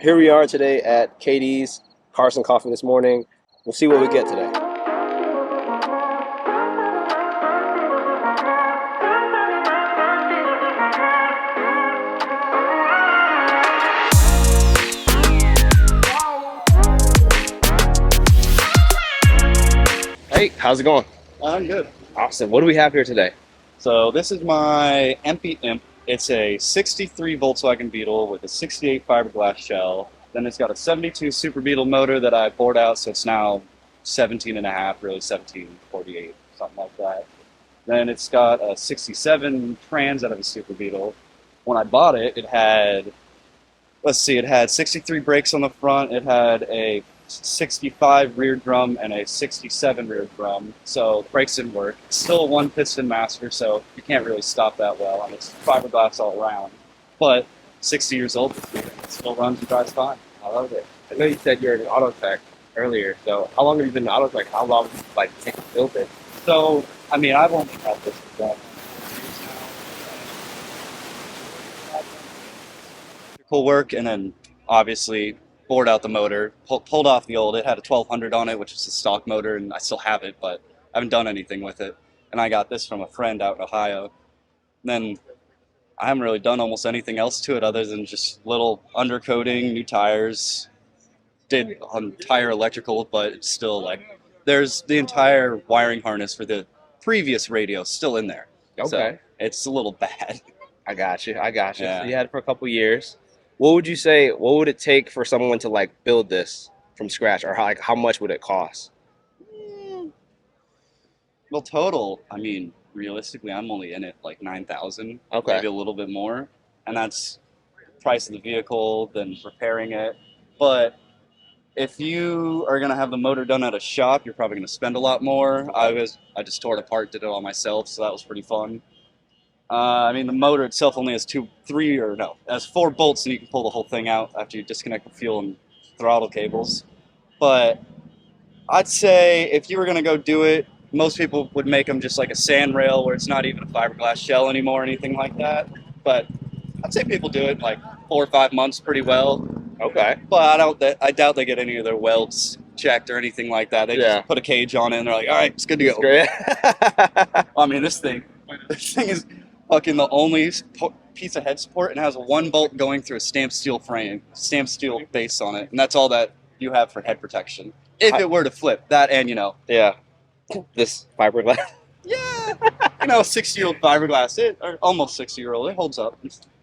Here we are today at Katie's Carson Coffee this morning. We'll see what we get today. Hey, how's it going? I'm good. Awesome. What do we have here today? So this is my MP Imp. It's a 63 Volkswagen Beetle with a 68 fiberglass shell. Then it's got a 72 Super Beetle motor that I bored out, so it's now 17 and a half, really 1748, something like that. Then it's got a 67 trans out of a Super Beetle. When I bought it, it had 63 brakes on the front. It had a 65 rear drum and a 67 rear drum, so brakes didn't work. It's still a one piston master, so you can't really stop that well. I mean, it's fiberglass all around, but 60 years old, it still runs and drives fine. I love it. I know you said you're in auto tech earlier, so how long have you been in auto tech? How long did you take to build it? So, I mean, I've only had this for about 2 years now. Cool work, and then obviously bored out the motor, pulled off the old. It had a 1200 on it, which is a stock motor, and I still have it, but I haven't done anything with it. And I got this from a friend out in Ohio. And then I haven't really done almost anything else to it other than just little undercoating, new tires. Did entire electrical, but it's still like there's the entire wiring harness for the previous radio still in there. Okay. So it's a little bad. I got you. Yeah. So you had it for a couple years. What would you say, what would it take for someone to build this from scratch, or how much would it cost? Well, total, I mean, realistically, I'm only in it like 9,000, Okay. maybe a little bit more, and that's price of the vehicle, then repairing it. But if you are gonna have the motor done at a shop, you're probably gonna spend a lot more. I just tore it apart, did it all myself, so that was pretty fun. I mean, the motor itself only has has 4 bolts, and you can pull the whole thing out after you disconnect the fuel and throttle cables. But I'd say if you were going to go do it, most people would make them just like a sand rail where it's not even a fiberglass shell anymore or anything like that. But I'd say people do it in like 4 or 5 months pretty well. Okay. But I doubt they get any of their welds checked or anything like that. They just put a cage on it and they're like, all right, it's good to go. Great. I mean, this thing is fucking the only piece of head support, and has a 1 bolt going through a stamped steel base on it, and that's all that you have for head protection. If it were to flip, that and Yeah. This fiberglass. yeah, 60-year-old fiberglass, or almost 60-year-old, it holds up.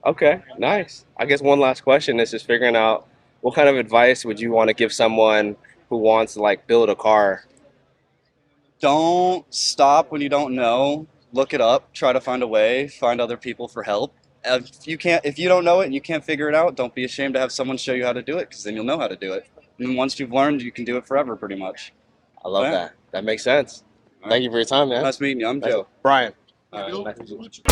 Okay, nice. I guess one last question is just figuring out what kind of advice would you want to give someone who wants to build a car? Don't stop when you don't know. Look it up, try to find a way, find other people for help. If you don't know it and you can't figure it out, don't be ashamed to have someone show you how to do it, because then you'll know how to do it. And then once you've learned, you can do it forever, pretty much. I love that. That makes sense. Thank you for your time, man. Nice meeting you. I'm Joe. Brian. Nice to meet you.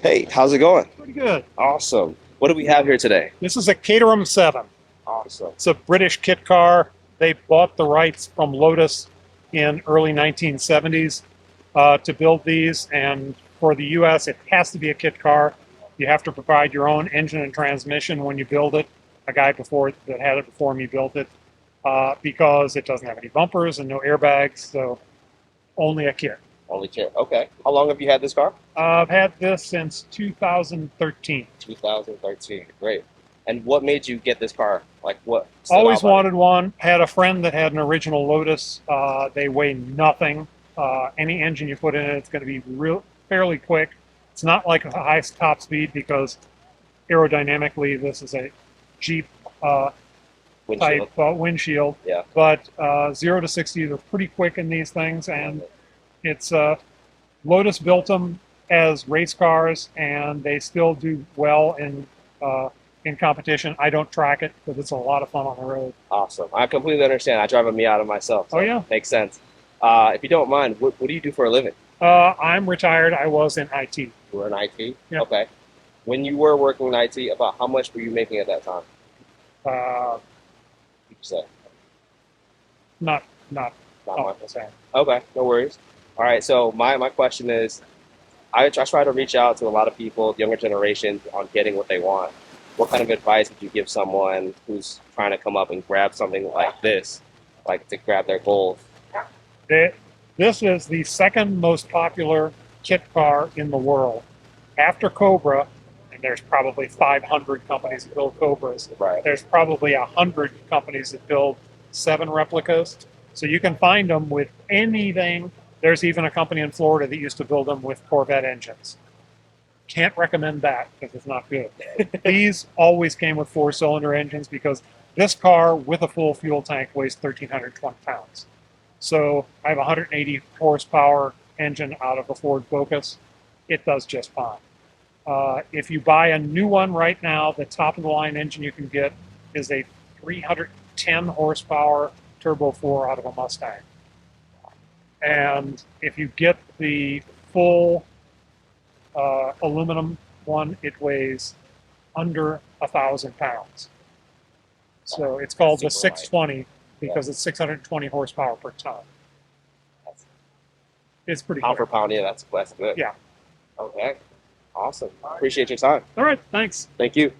Hey, how's it going? Pretty good. Awesome. What do we have here today? This is a Caterham 7. Awesome. It's a British kit car. They bought the rights from Lotus in early 1970s to build these, and for the US it has to be a kit car. You have to provide your own engine and transmission when you build it. A guy that had it before me built it because it doesn't have any bumpers and no airbags, so only a kit. Only kit. Okay. How long have you had this car? I've had this since 2013. 2013. Great. And what made you get this car? What? Always wanted one. Had a friend that had an original Lotus. They weigh nothing. Any engine you put in it, it's going to be fairly quick. It's not like a high top speed because aerodynamically this is a Jeep Windshield. type windshield. Yeah. But 0 to 60, they're pretty quick in these things, and it's Lotus built them as race cars, and they still do well in competition. I don't track it, but it's a lot of fun on the road. Awesome. I completely understand. I drive a Miata myself. So Oh, yeah? Makes sense. If you don't mind, what do you do for a living? I'm retired. I was in IT. You were in IT? Yeah. Okay. When you were working in IT, about how much were you making at that time? Uh, Would you say? not Not all much. the same. Okay, no worries. All right, so my question is, I try to reach out to a lot of people, younger generations, on getting what they want. What kind of advice would you give someone who's trying to come up and grab something like this, like to grab their goals? This is the second most popular kit car in the world. After Cobra, and there's probably 500 companies that build Cobras, Right. there's probably 100 companies that build 7 replicas. So you can find them with anything. There's even a company in Florida that used to build them with Corvette engines. Can't recommend that because it's not good. These always came with 4-cylinder engines because this car with a full fuel tank weighs 1,320 pounds. So I have a 180 horsepower engine out of a Ford Focus. It does just fine. If you buy a new one right now, the top of the line engine you can get is a 310 horsepower Turbo 4 out of a Mustang. And if you get the full aluminum one, it weighs under 1,000 pounds. So it's called the Super light. 620 because it's 620 horsepower per ton. It's pretty Pound for good. pound, yeah, that's good. Yeah. Okay. Awesome. Appreciate your time. All right, thanks. Thank you.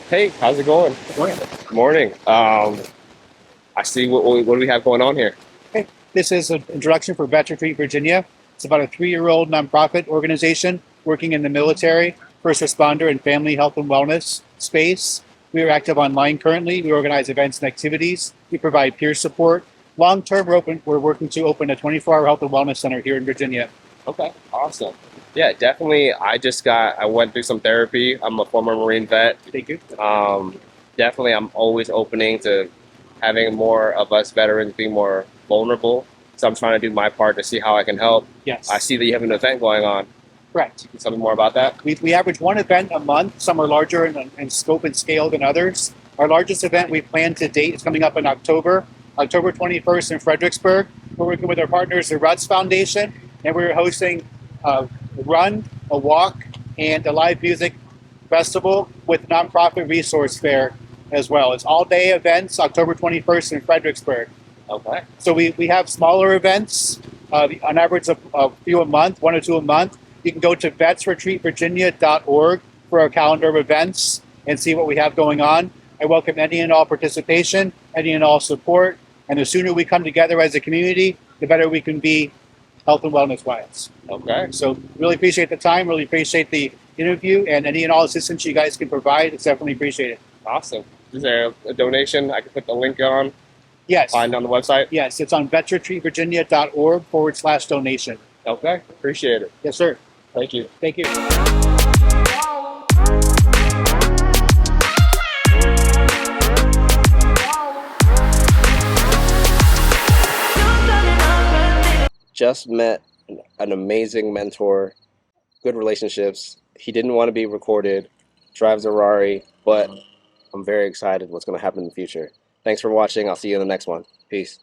Hey, how's it going? Good morning. I see what do we have going on here? This is an introduction for Veteran Treat Virginia. It's about a 3-year-old nonprofit organization working in the military, first responder, and family health and wellness space. We are active online currently. We organize events and activities. We provide peer support. Long term, we're working to open a 24-hour health and wellness center here in Virginia. Okay, awesome. Yeah, definitely. I went through some therapy. I'm a former Marine vet. Thank you. Definitely, I'm always opening to having more of us veterans being more vulnerable. So I'm trying to do my part to see how I can help. Yes. I see that you have an event going on. Correct. Can you tell me more about that? We average one event a month. Some are larger in scope and scale than others. Our largest event we plan to date is coming up in October 21st in Fredericksburg. We're working with our partners, the Ruts Foundation, and we're hosting a run, a walk, and a live music festival with nonprofit resource fair as well. It's all-day events, October 21st in Fredericksburg. Okay. So we have smaller events, on average a few a month, 1 or 2 a month. You can go to vetsretreatvirginia.org for our calendar of events and see what we have going on. I welcome any and all participation, any and all support. And the sooner we come together as a community, the better we can be health and wellness wise. Okay. So really appreciate the time, really appreciate the interview, and any and all assistance you guys can provide. It's definitely appreciated. Awesome. Is there a donation I can put the link on? Yes. Find on the website? Yes, it's on vetsretreatvirginia.org/donation. Okay. Appreciate it. Yes, sir. Thank you. Thank you. Just met an amazing mentor, good relationships. He didn't want to be recorded, drives a Rari, but I'm very excited what's going to happen in the future. Thanks for watching. I'll see you in the next one. Peace.